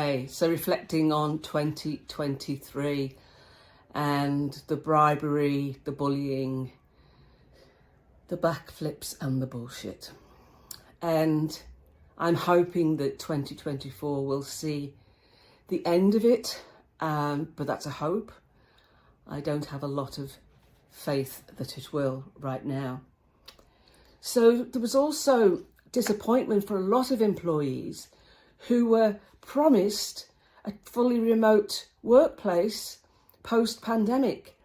UK. So reflecting on 2023 and the bribery, the bullying, the backflips and the bullshit. And I'm hoping that 2024 will see the end of it, but that's a hope. I don't have a lot of faith that it will right now. So there was also disappointment for a lot of employees who were promised a fully remote workplace post-pandemic,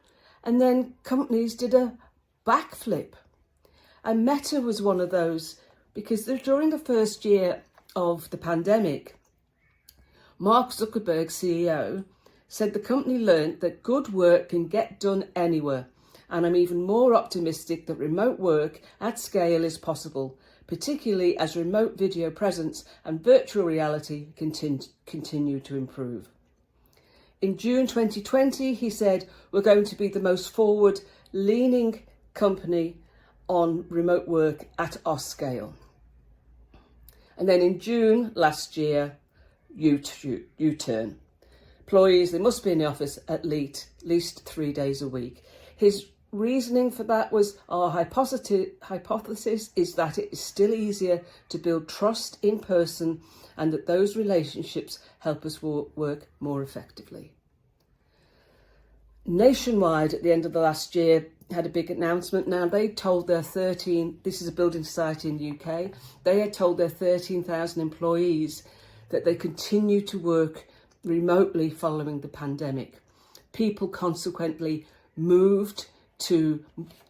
and then companies did a backflip. And Meta was one of those, because during the first year of the pandemic, Mark Zuckerberg, CEO, said the company learned that good work can get done anywhere, and I'm even more optimistic that remote work at scale is possible, particularly as remote video presence and virtual reality continue to improve. In June 2020, he said, we're going to be the most forward-leaning company on remote work at our scale. And then in June last year, U-turn. Employees, they must be in the office at least 3 days a week. His reasoning for that was, our hypothesis is that it is still easier to build trust in person and that those relationships help us work more effectively. Nationwide, at the end of the last year, had a big announcement. Now, they told their this is a building society in the UK, they had told their 13,000 employees that they continue to work remotely following the pandemic. People consequently moved to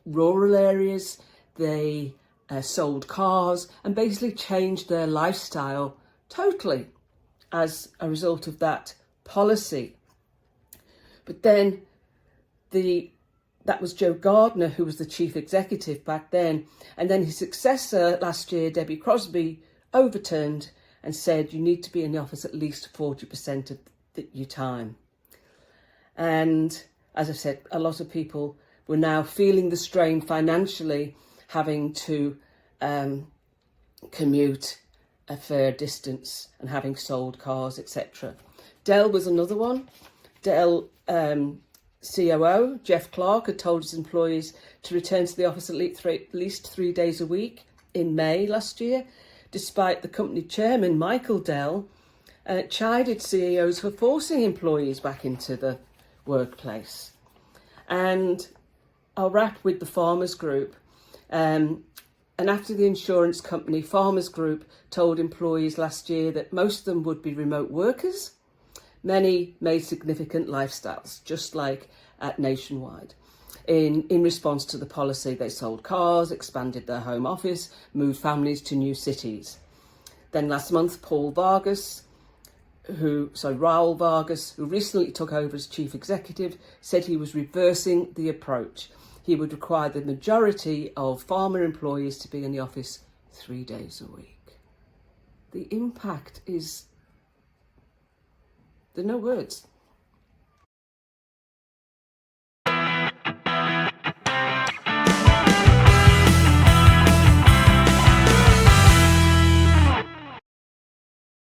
rural areas, they sold cars and basically changed their lifestyle totally as a result of that policy. But then that was Joe Gardner, who was the chief executive back then. And then his successor last year, Debbie Crosby, overturned and said you need to be in the office at least 40% of your time. And as I said, a lot of people were now feeling the strain financially, having to commute a fair distance and having sold cars, etc. Dell was another one. Dell COO, Jeff Clark, had told his employees to return to the office at least 3 days a week in May last year, despite the company chairman, Michael Dell, chided CEOs for forcing employees back into the workplace. And I'll wrap with the Farmers Group. And after the insurance company, Farmers Group, told employees last year that most of them would be remote workers, many made significant lifestyles, just like at Nationwide. In response to the policy, they sold cars, expanded their home office, moved families to new cities. Then last month, Raul Vargas, who recently took over as chief executive, said he was reversing the approach. He would require the majority of farmer employees to be in the office 3 days a week. The impact is, there are no words.